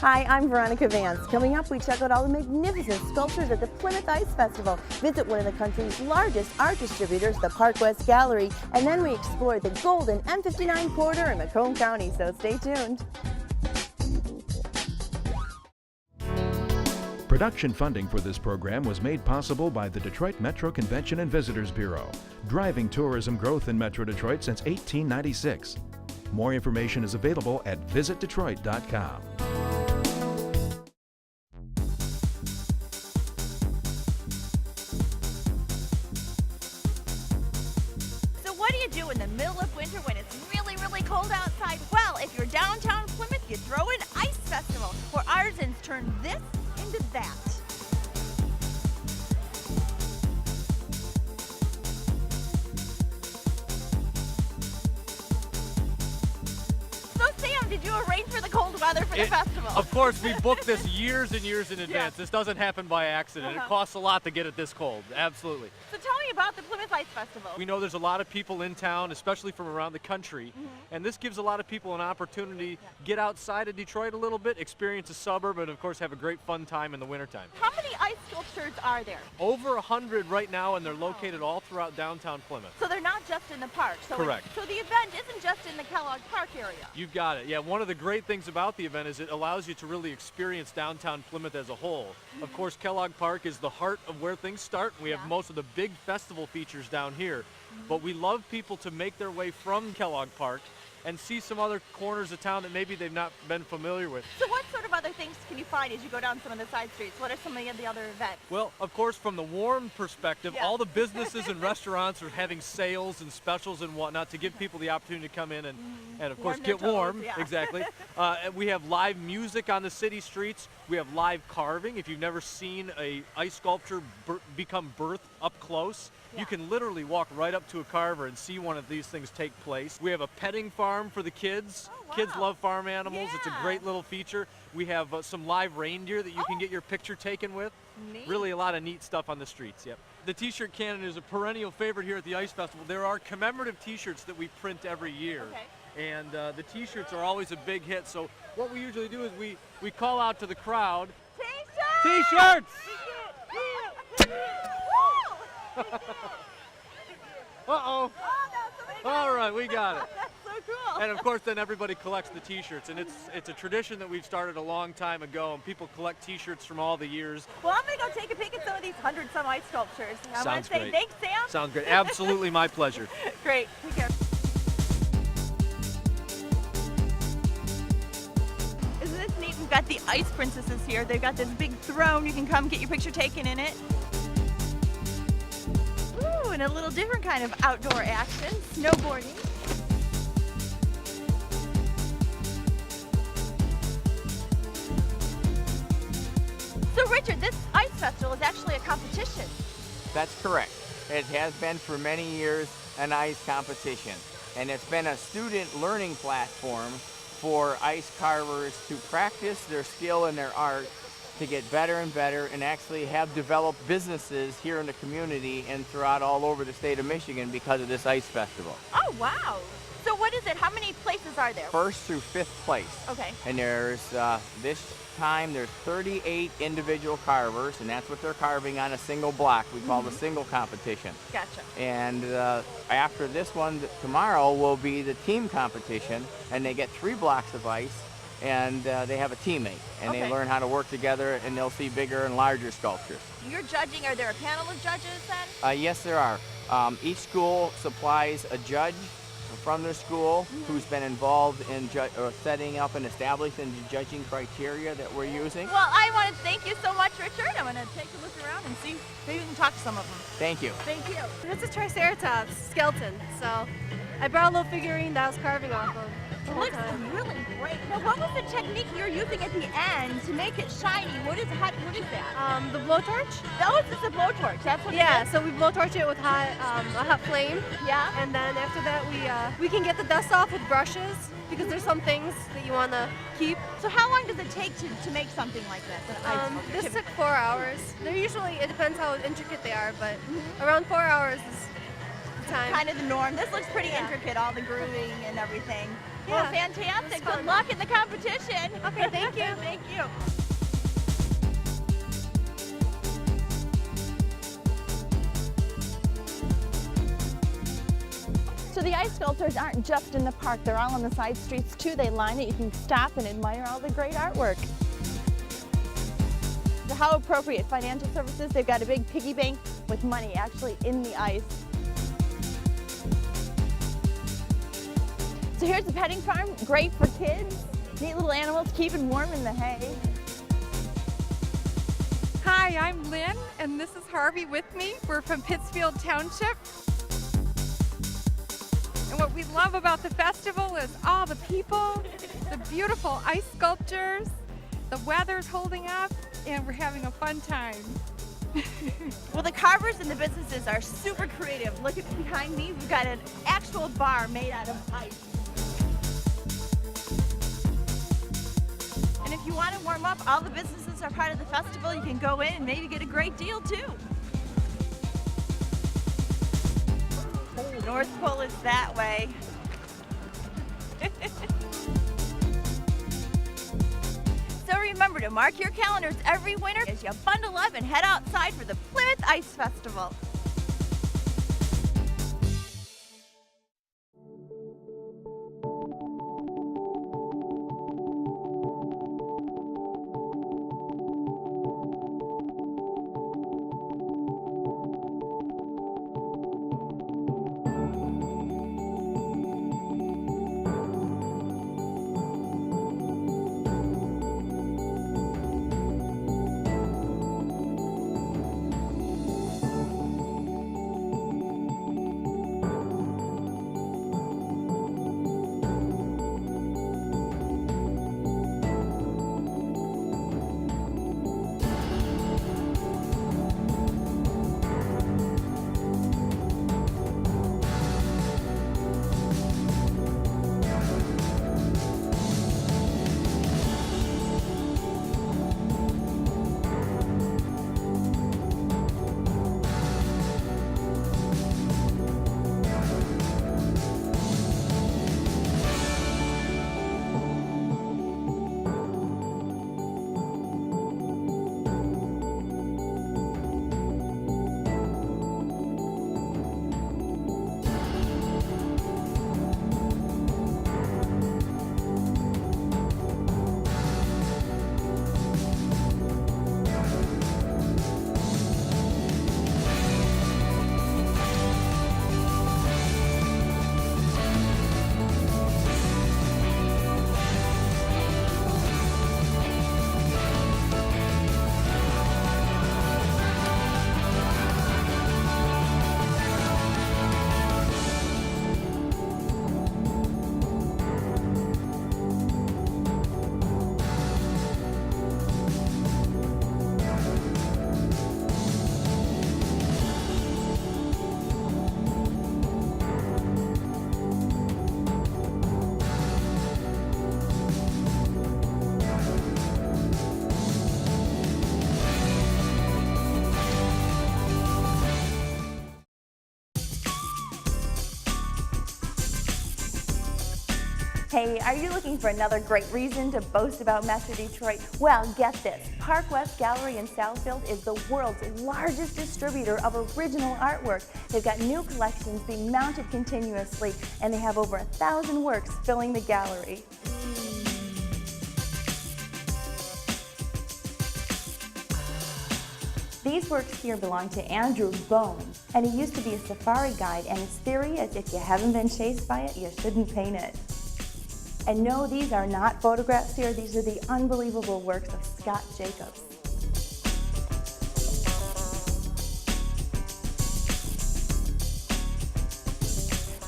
Hi, I'm Veronica Vance. Coming up, we check out all the magnificent sculptures at the Plymouth Ice Festival, visit one of the country's largest art distributors, the Park West Gallery, and then we explore the golden M59 corridor in Macomb County, so stay tuned. Production funding for this program was made possible by the Detroit Metro Convention and Visitors Bureau, driving tourism growth in Metro Detroit since 1896. More information is available at visitdetroit.com. So what do you do in the middle of winter when it's really, really cold outside? Well, if you're downtown Plymouth, you throw an ice festival where artisans turn this into that. So Sam, did you arrange for the cold weather for the festival? Of course, we booked this years and years in advance. This doesn't happen by accident. It costs a lot to get it this cold, absolutely. So tell me about the Plymouth Ice Festival. We know there's a lot of people in town, especially from around the country, and this gives a lot of people an opportunity to get outside of Detroit a little bit, experience a suburb, and of course have a great fun time in the wintertime. How many ice sculptures are there? Over 100 right now, and they're located all throughout downtown Plymouth. So they're not just in the park. So Correct. So the event isn't just in the Kellogg Park area. You've got it. Yeah, one of the great things about the event is it allows you to really experience downtown Plymouth as a whole. Of course, Kellogg Park is the heart of where things start. We have most of the big festival features down here, but we love people to make their way from Kellogg Park and see some other corners of town that maybe they've not been familiar with. So what sort of other things can you find as you go down some of the side streets? What are some of the other events? Well, of course, from the warm perspective, all the businesses and restaurants are having sales and specials and whatnot to give people the opportunity to come in and of course, get warm. Exactly. We have live music on the city streets. We have live carving. If you've never seen a ice sculpture become birthed up close, you can literally walk right up to a carver and see one of these things take place. We have a petting farm for the kids. Kids love farm animals. It's a great little feature. We have some live reindeer that you can get your picture taken with. Neat. Really a lot of neat stuff on the streets, The t-shirt cannon is a perennial favorite here at the Ice Festival. There are commemorative t-shirts that we print every year. And the t-shirts are always a big hit. So what we usually do is we call out to the crowd. T-shirts! T-shirts! Uh-oh. All right, we got it. That's so cool. And of course, then everybody collects the t-shirts, and it's a tradition that we've started a long time ago, and people collect t-shirts from all the years. Well, I'm going to go take a peek at some of these 100-some ice sculptures. I want Sounds to say great. thanks, Sam. Sounds great. Absolutely my pleasure. Great. Take care. Isn't this neat? We've got the ice princesses here. They've got this big throne. You can come get your picture taken in it. Ooh, and a little different kind of outdoor action, snowboarding. So Richard, this ice festival is actually a competition. That's correct. It has been for many years an ice competition, and it's been a student learning platform for ice carvers to practice their skill and their art to get better and better, and actually have developed businesses here in the community and throughout all over the state of Michigan because of this ice festival. Oh, wow. So what is it? How many places are there? First through fifth place. Okay. And there's, this time, there's 38 individual carvers, and that's what they're carving on a single block. We call the single competition. Gotcha. And after this one, tomorrow will be the team competition, and they get 3 blocks of ice, and they have a teammate, and they learn how to work together, and they'll see bigger and larger sculptures. You're judging. Are there a panel of judges then? Yes, there are. Each school supplies a judge from their school who's been involved in setting up and establishing the judging criteria that we're using. Well, I want to thank you so much, Richard. I'm going to take a look around and see. Maybe we can talk to some of them. Thank you. Thank you. It's a Triceratops skeleton, so I brought a little figurine that I was carving off of. It looks really great. Now, what was the technique you're using at the end to make it shiny? What is that? The blowtorch? Oh, it's just a blowtorch. That's what Yeah, it is? so we blowtorch it with a hot flame. Yeah. And then after that, we can get the dust off with brushes because there's some things that you want to keep. So how long does it take to make something like this? This took 4 hours. They're usually, it depends how intricate they are, but around 4 hours is time. kind of the norm. This looks pretty intricate, all the grooving and everything. Yeah, Well, fantastic. it was Good fun. luck in the competition. Okay, thank you. Thank you. So the ice sculptures aren't just in the park, they're all on the side streets too. They line it, you can stop and admire all the great artwork. So how appropriate, financial services, they've got a big piggy bank with money actually in the ice. So here's the petting farm, great for kids. Neat little animals keeping warm in the hay. Hi, I'm Lynn, and this is Harvey with me. We're from Pittsfield Township. And what we love about the festival is all the people, the beautiful ice sculptures, the weather's holding up, and we're having a fun time. Well, the carvers and the businesses are super creative. Look at behind me, we've got an actual bar made out of ice. And if you want to warm up, all the businesses are part of the festival. You can go in and maybe get a great deal too. The North Pole is that way. So remember to mark your calendars every winter as you bundle up and head outside for the Plymouth Ice Festival. Hey, are you looking for another great reason to boast about Metro Detroit? Well, get this. Park West Gallery in Southfield is the world's largest distributor of original artwork. They've got new collections being mounted continuously, and they have over 1,000 works filling the gallery. These works here belong to Andrew Bone, and he used to be a safari guide, and his theory is if you haven't been chased by it, you shouldn't paint it. And no, these are not photographs here, these are the unbelievable works of Scott Jacobs.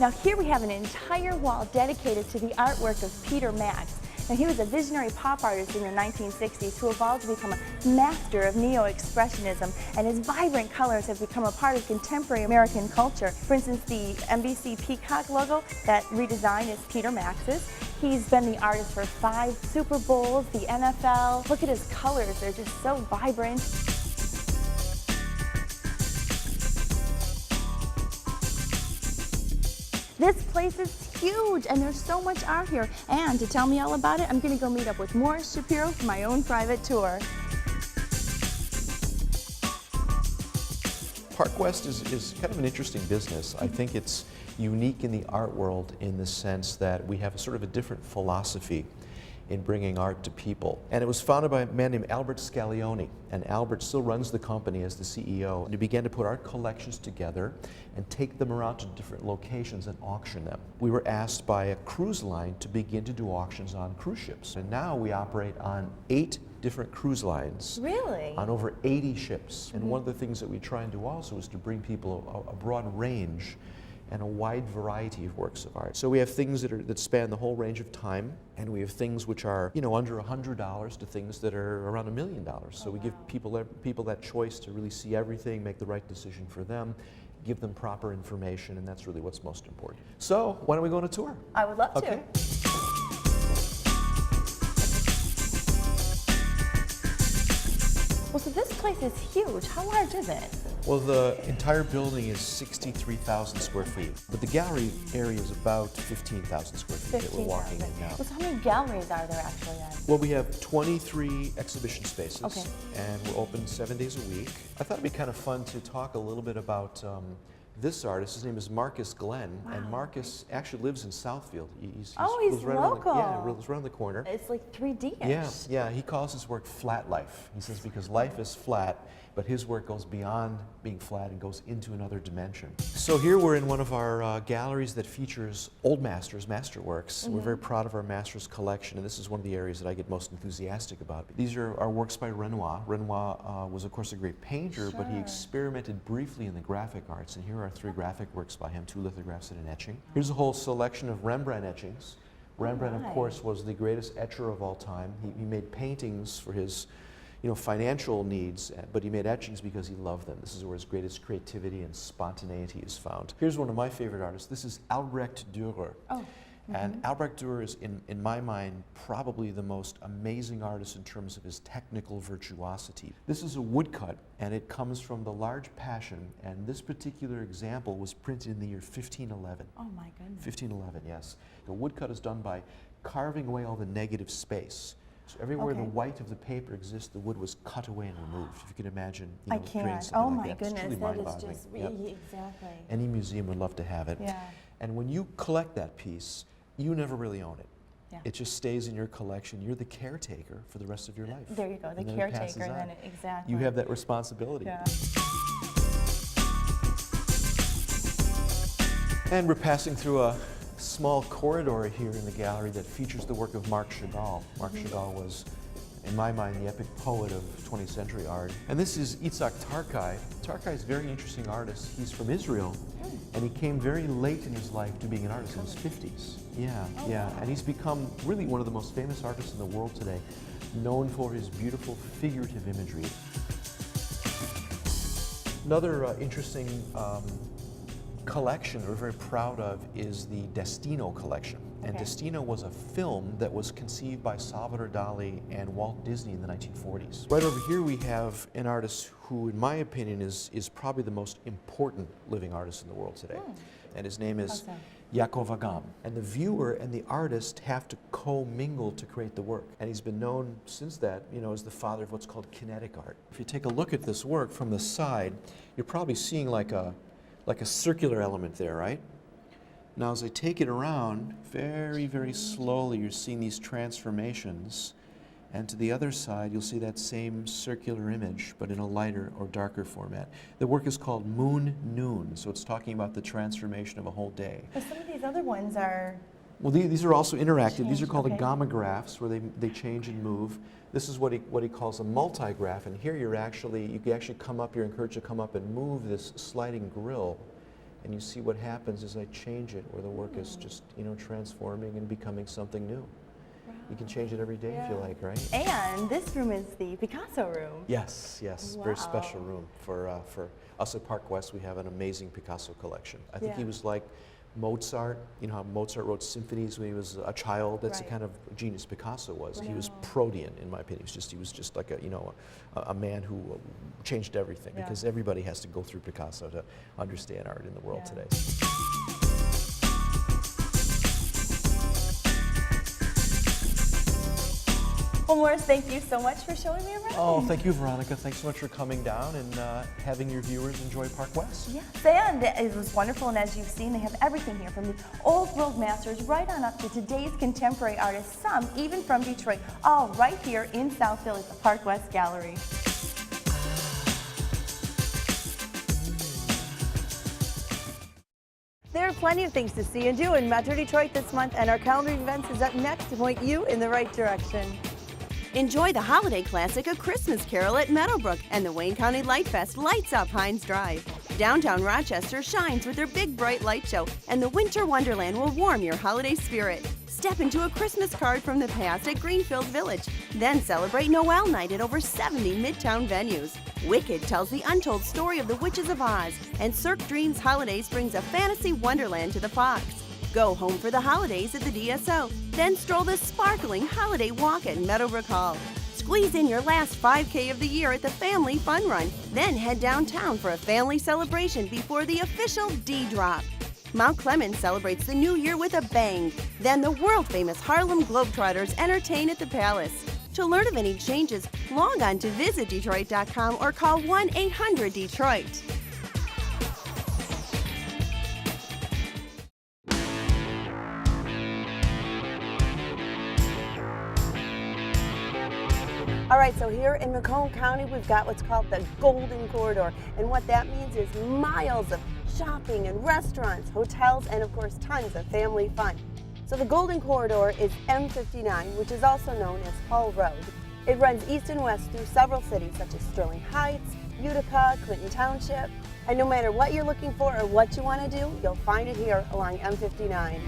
Now here we have an entire wall dedicated to the artwork of Peter Max. Now, he was a visionary pop artist in the 1960s who evolved to become a master of neo-expressionism, and his vibrant colors have become a part of contemporary American culture. For instance, the NBC Peacock logo, that redesign is Peter Max's. He's been the artist for 5 Super Bowls, the NFL. Look at his colors, they're just so vibrant. This place is huge and there's so much art here. And to tell me all about it, I'm going to go meet up with Morris Shapiro for my own private tour. Park West is kind of an interesting business. I think it's unique in the art world in the sense that we have a sort of a different philosophy in bringing art to people. And it was founded by a man named Albert Scaglione, and Albert still runs the company as the CEO. And he began to put art collections together and take them around to different locations and auction them. We were asked by a cruise line to begin to do auctions on cruise ships. And now we operate on 8 different cruise lines. Really? On over 80 ships. And one of the things that we try and do also is to bring people a broad range and a wide variety of works of art. So we have things that span the whole range of time, and we have things which are, you know, under $100 to things that are around $1 million. So we give people that choice to really see everything, make the right decision for them, give them proper information, and that's really what's most important. So why don't we go on a tour? I would love Okay. to. Well, so this place is huge. How large is it? Well, the entire building is 63,000 square feet, but the gallery area is about 15,000 square feet that we're walking in now. Well, so how many galleries are there actually then? Well, we have 23 exhibition spaces, Okay. and we're open 7 days a week. I thought it'd be kind of fun to talk a little bit about this artist. His name is Marcus Glenn, and Marcus actually lives in Southfield. He's he's right local. lives around the corner. It's like 3D-ish. Yeah, he calls his work flat life. He says because life is flat, but his work goes beyond being flat and goes into another dimension. So here we're in one of our galleries that features old masters, masterworks. We're very proud of our masters collection, and this is one of the areas that I get most enthusiastic about. These are our works by Renoir. Renoir was, of course, a great painter, but he experimented briefly in the graphic arts, and here are 3 graphic works by him, 2 lithographs and an etching. Here's a whole selection of Rembrandt etchings. Rembrandt, of course, was the greatest etcher of all time. He made paintings for his financial needs, but he made etchings because he loved them. This is where his greatest creativity and spontaneity is found. Here's one of my favorite artists. This is Albrecht Dürer. And Albrecht Dürer is, in my mind, probably the most amazing artist in terms of his technical virtuosity. This is a woodcut, and it comes from the Large Passion, and this particular example was printed in the year 1511. Oh my goodness. 1511, yes. The woodcut is done by carving away all the negative space. So everywhere the white of the paper exists, the wood was cut away and removed. If you can imagine, I creating can't. something Oh like my that. goodness, It's truly that is mind-boggling. just Yep. exactly. Any museum would love to have it. Yeah. And when you collect that piece, you never really own it. Yeah. It just stays in your collection. You're the caretaker for the rest of your life. There you go, the And then it caretaker. passes on. Then exactly. You have that responsibility. Yeah. And we're passing through a small corridor here in the gallery that features the work of Marc Chagall. Marc Chagall was, in my mind, the epic poet of 20th century art. And this is Itzhak Tarkai. Tarkai is a very interesting artist. He's from Israel, and he came very late in his life to being an artist in his 50s. Yeah. And he's become really one of the most famous artists in the world today, known for his beautiful figurative imagery. Another interesting collection we're very proud of is the Destino collection. And Destino was a film that was conceived by Salvador Dali and Walt Disney in the 1940s. Right over here we have an artist who, in my opinion, is probably the most important living artist in the world today. And his name is Yaakov Agam. And the viewer and the artist have to co-mingle to create the work. And he's been known since that, as the father of what's called kinetic art. If you take a look at this work from the side, you're probably seeing like a circular element there, right? Now as I take it around, very, very slowly, you're seeing these transformations. And to the other side, you'll see that same circular image, but in a lighter or darker format. The work is called Moon Noon, so it's talking about the transformation of a whole day. But some of these other ones are... Well, these are also interactive. These are called okay. agamographs, where they change and move. This is what he calls a multigraph, and here you can actually come up, you're encouraged to come up and move this sliding grill, and you see what happens as I change it, where the work is just, transforming and becoming something new. Wow. You can change it every day if you like, right? And this room is the Picasso room. Yes, Wow. very special room. For us at Park West, we have an amazing Picasso collection. I think he was like Mozart. You know how Mozart wrote symphonies when he was a child? That's the kind of genius Picasso was. He was protean, in my opinion. He was just like a man who changed everything, because everybody has to go through Picasso to understand art in the world today. Well, Morris, thank you so much for showing me around. Oh, thank you, Veronica. Thanks so much for coming down and having your viewers enjoy Park West. Yes, and it was wonderful, and as you've seen, they have everything here from the old world masters right on up to today's contemporary artists, some even from Detroit, all right here in South Philly at the Park West Gallery. There are plenty of things to see and do in Metro Detroit this month, and our calendar of events is up next to point you in the right direction. Enjoy the holiday classic A Christmas Carol at Meadowbrook, and the Wayne County Light Fest lights up Hines Drive. Downtown Rochester shines with their big bright light show, and the Winter Wonderland will warm your holiday spirit. Step into a Christmas card from the past at Greenfield Village. Then celebrate Noel night at over 70 Midtown venues. Wicked tells the untold story of the Witches of Oz, and Cirque Dreams Holidays brings a fantasy wonderland to the Fox. Go home for the holidays at the DSO, then stroll the sparkling holiday walk at Meadowbrook Hall. Squeeze in your last 5K of the year at the Family Fun Run, then head downtown for a family celebration before the official D-Drop. Mount Clemens celebrates the new year with a bang. Then the world-famous Harlem Globetrotters entertain at the Palace. To learn of any changes, log on to visitdetroit.com or call 1-800-DETROIT. All right, so here in Macomb County, we've got what's called the Golden Corridor. And what that means is miles of shopping and restaurants, hotels, and of course, tons of family fun. So the Golden Corridor is M59, which is also known as Hull Road. It runs east and west through several cities such as Sterling Heights, Utica, Clinton Township. And no matter what you're looking for or what you want to do, you'll find it here along M59.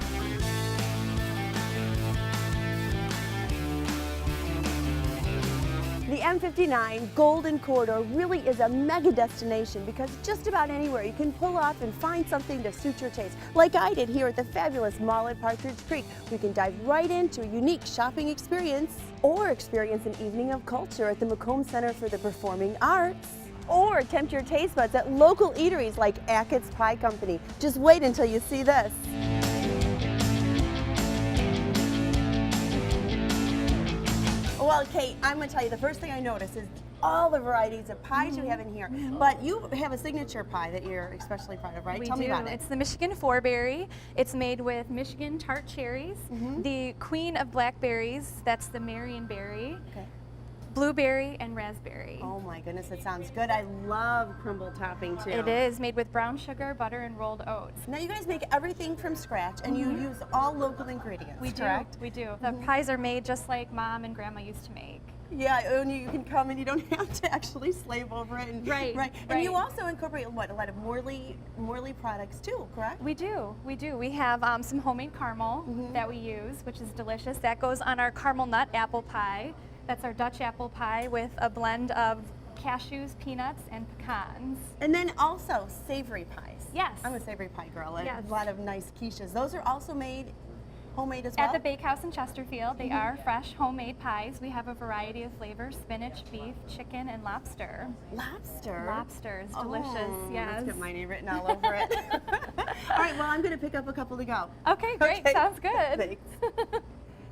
The M59 Golden Corridor really is a mega destination because just about anywhere you can pull off and find something to suit your taste. Like I did here at the fabulous mall at Partridge Creek. We can dive right into a unique shopping experience or experience an evening of culture at the Macomb Center for the Performing Arts. Or tempt your taste buds at local eateries like Ackett's Pie Company. Just wait until you see this. Well, Kate, I'm going to tell you, the first thing I noticed is all the varieties of pies you have in here. But you have a signature pie that you're especially proud of, right? Tell me about it. It's the Michigan Four-Berry. It's made with Michigan tart cherries. The queen of blackberries, that's the Marionberry. Okay. Blueberry and raspberry. Oh my goodness, it sounds good. I love crumble topping too. It is made with brown sugar, butter, and rolled oats. Now you guys make everything from scratch and you use all local ingredients, We correct? do. The pies are made just like Mom and Grandma used to make. Yeah, and you can come and you don't have to actually slave over it. And, Right. And you also incorporate what, a lot of Morley products too, correct? We do. We have some homemade caramel that we use, which is delicious. That goes on our caramel nut apple pie. That's our Dutch apple pie with a blend of cashews, peanuts, and pecans. And then also savory pies. Yes. I'm a savory pie girl. Yes. A lot of nice quiches. Those are also made homemade as well? At the Bakehouse in Chesterfield, they are fresh homemade pies. We have a variety of flavors: spinach, beef, chicken, and lobster. Lobster? Lobster is delicious, yes. Let's get my name written all over it. All right, well, I'm going to pick up a couple to go. Okay, great. Okay. Sounds good. Thanks.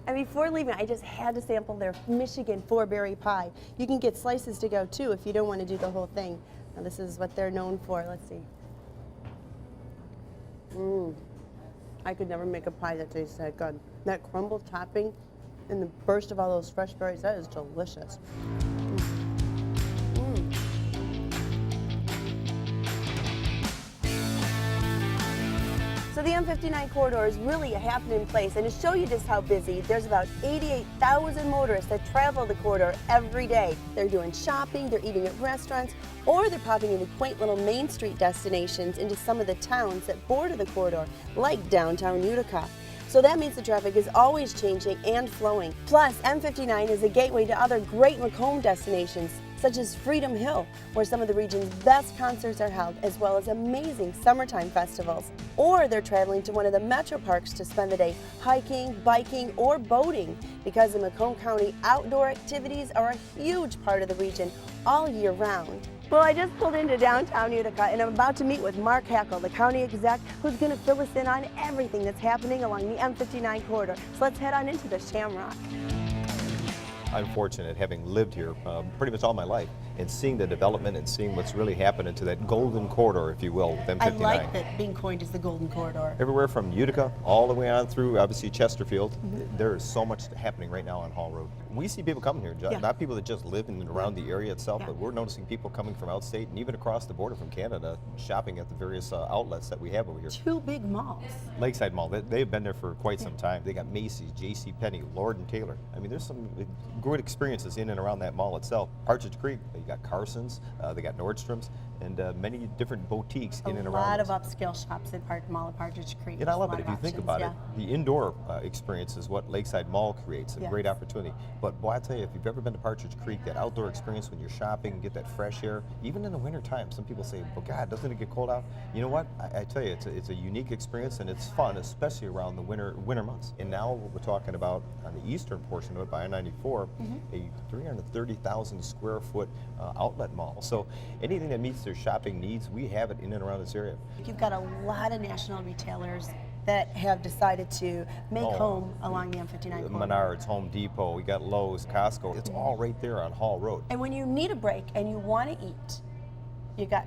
And before leaving, I just had to sample their Michigan four-berry pie. You can get slices to go too if you don't want to do the whole thing. Now this is what they're known for. Let's see. I could never make a pie that tastes that good. That crumble topping and the burst of all those fresh berries, that is delicious. So the M59 corridor is really a happening place, and to show you just how busy, there's about 88,000 motorists that travel the corridor every day. They're doing shopping, they're eating at restaurants, or they're popping into quaint little Main Street destinations into some of the towns that border the corridor, like downtown Utica. So that means the traffic is always changing and flowing. Plus, M59 is a gateway to other great Macomb destinations, such as Freedom Hill, where some of the region's best concerts are held, as well as amazing summertime festivals. Or they're traveling to one of the metro parks to spend the day hiking, biking, or boating, because the Macomb County outdoor activities are a huge part of the region all year round. Well, I just pulled into downtown Utica, and I'm about to meet with Mark Hackle, the county exec, who's going to fill us in on everything that's happening along the M59 corridor. So let's head on into the Shamrock. I'm fortunate, having lived here pretty much all my life, and seeing the development and seeing what's really happening to that golden corridor, if you will, with M59. I like that being coined as the Golden Corridor. Everywhere from Utica all the way on through, obviously, Chesterfield. There is so much happening right now on Hall Road. We see people coming here, not people that just live in and around the area itself, but we're noticing people coming from outstate and even across the border from Canada, shopping at the various outlets that we have over here. 2 big malls. Lakeside Mall, they've been there for quite some time. They got Macy's, JCPenney, Lord & Taylor. I mean, there's some good experiences in and around that mall itself. Partridge Creek, they got Carson's, they got Nordstrom's, and many different boutiques in and around. A lot of upscale shops at Mall of Partridge Creek. And I love it. If you think about it, the indoor experience is what Lakeside Mall creates, a great opportunity. But boy, I tell you, if you've ever been to Partridge Creek, that outdoor experience when you're shopping and get that fresh air, even in the winter time, some people say, well, God, doesn't it get cold out? You know what? I tell you, it's a unique experience, and it's fun, especially around the winter months. And now we're talking about, on the eastern portion of it, by I-94, a 330,000 square foot outlet mall. So anything that meets their shopping needs, we have it in and around this area. You've got a lot of national retailers that have decided to make home along the M59 corridor. Menards, Home Depot, we got Lowe's, Costco. It's all right there on Hall Road. And when you need a break and you want to eat,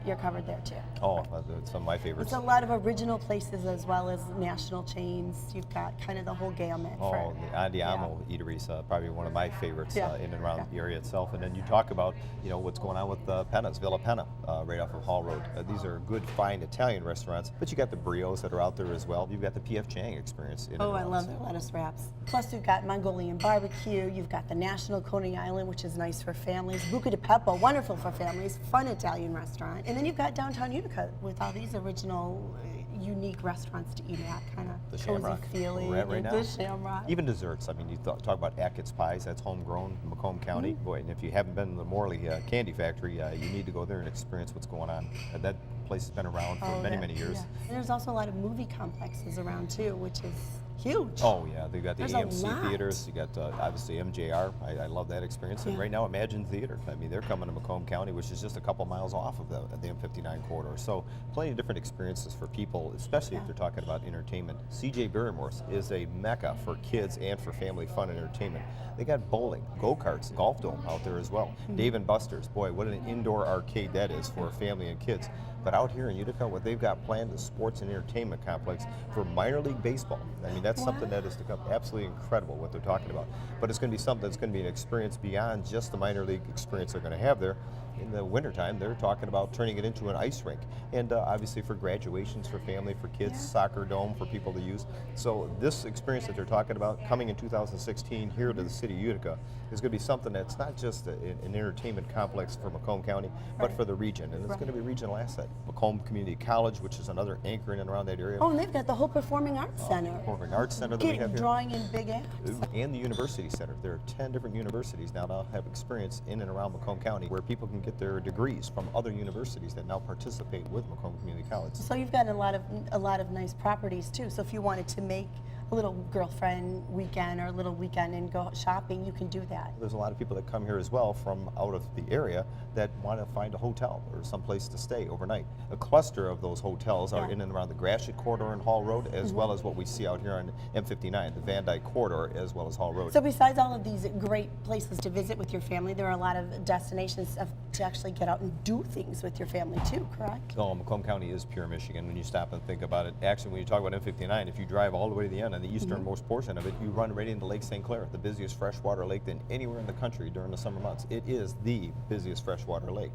you're covered there too. Oh, it's some of my favorites. It's a lot of original places as well as national chains. You've got kind of the whole gamut. Oh, the Andiamo eateries, probably one of my favorites in and around the area itself. And then you talk about, what's going on with Penna's, Villa Penna, right off of Hall Road. These are good, fine Italian restaurants, but you got the Brios that are out there as well. You've got the P.F. Chang experience. I love the lettuce wraps. Plus, you've got Mongolian barbecue. You've got the National Coney Island, which is nice for families. Buca di Beppo, wonderful for families, fun Italian restaurant. And then you've got downtown Utica with all these original, unique restaurants to eat at, kind of the cozy Shamrock. feeling. We're at right now. The Shamrock. Even desserts. I mean, you talk about Ackett's Pies. That's homegrown in Macomb County. Boy, and if you haven't been to the Morley Candy Factory, you need to go there and experience what's going on. That place has been around for many years. Yeah. And there's also a lot of movie complexes around too, which is huge. Oh yeah, they've got the There's AMC theaters. You got obviously MJR. I love that experience. And right now, Imagine Theater. I mean, they're coming to Macomb County, which is just a couple miles off of the M59 corridor. So plenty of different experiences for people, especially if they're talking about entertainment. CJ Barrymore's is a mecca for kids and for family fun and entertainment. They got bowling, go-karts, golf dome out there as well. Dave & Buster's. Boy, what an indoor arcade that is for a family and kids. But out here in Utica, what they've got planned is sports and entertainment complex for minor league baseball. I mean, that's something that is to come absolutely incredible what they're talking about. But it's going to be something that's going to be an experience beyond just the minor league experience they're going to have there. In the wintertime, they're talking about turning it into an ice rink. And obviously for graduations, for family, for kids, soccer dome for people to use. So this experience that they're talking about coming in 2016 here to the city of Utica is going to be something that's not just an entertainment complex for Macomb County, but for the region. And it's going to be a regional asset. Macomb Community College, which is another anchor in and around that area. Oh, and they've got the whole Performing Arts Center. Performing Arts Center that we have here. Drawing in big acts. And the University Center. There are 10 different universities now that have experience in and around Macomb County where people can get their degrees from other universities that now participate with Macomb Community College. So you've got a lot of nice properties too. So if you wanted to make a little girlfriend weekend or a little weekend and go shopping, you can do that. There's a lot of people that come here as well from out of the area that want to find a hotel or someplace to stay overnight. A cluster of those hotels are in and around the Gratiot Corridor and Hall Road, as well as what we see out here on M59, the Van Dyke Corridor, as well as Hall Road. So besides all of these great places to visit with your family, there are a lot of destinations to actually get out and do things with your family too, correct? Oh, Macomb County is pure Michigan when you stop and think about it. Actually, when you talk about M59, if you drive all the way to the end, the easternmost portion of it, you run right into Lake St. Clair, the busiest freshwater lake than anywhere in the country during the summer months. It is the busiest freshwater lake.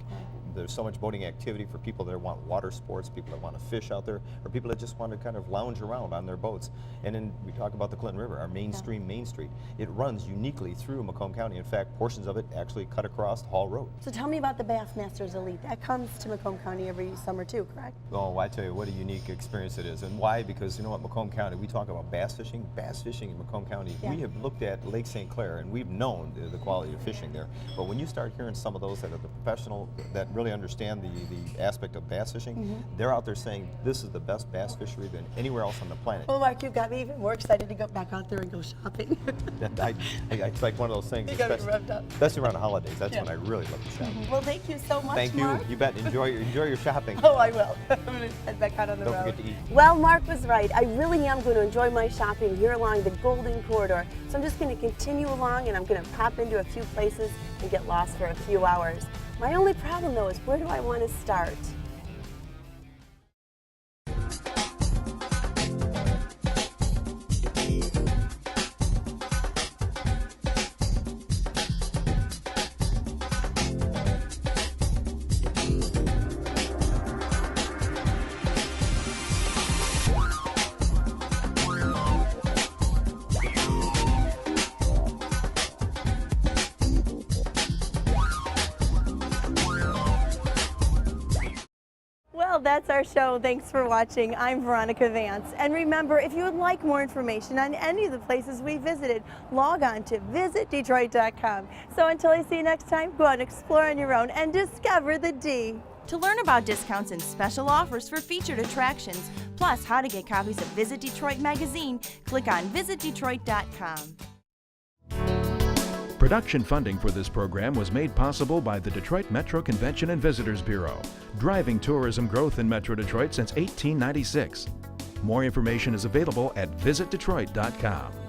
There's so much boating activity for people that want water sports, people that want to fish out there, or people that just want to kind of lounge around on their boats. And then we talk about the Clinton River, our mainstream Main Street. It runs uniquely through Macomb County. In fact, portions of it actually cut across Hall Road. So tell me about the Bassmasters Elite. That comes to Macomb County every summer too, correct? Oh, I tell you, what a unique experience it is. And why? Because you know what, Macomb County, we talk about bass fishing in Macomb County. We have looked at Lake St. Clair and we've known the quality of fishing there. But when you start hearing some of those that are the professional, that really really understand the aspect of bass fishing, they're out there saying this is the best bass fishery than anywhere else on the planet. Well, Mark, you got me even more excited to go back out there and go shopping. It's like one of those things, You got me revved up. especially around the holidays. That's when I really love to shop. Well, thank you so much, Thank you. Mark. You bet. Enjoy your shopping. Oh, I will. I'm going to head back out on the Don't road. forget to eat. Well, Mark was right. I really am going to enjoy my shopping here along the Golden Corridor. So I'm just going to continue along, and I'm going to pop into a few places and get lost for a few hours. My only problem, though, is where do I want to start? Well, that's our show. Thanks for watching. I'm Veronica Vance. And remember, if you would like more information on any of the places we visited, log on to visitdetroit.com. So until I see you next time, go out and explore on your own and discover the D. To learn about discounts and special offers for featured attractions, plus how to get copies of Visit Detroit magazine, click on visitdetroit.com. Production funding for this program was made possible by the Detroit Metro Convention and Visitors Bureau, driving tourism growth in Metro Detroit since 1896. More information is available at visitdetroit.com.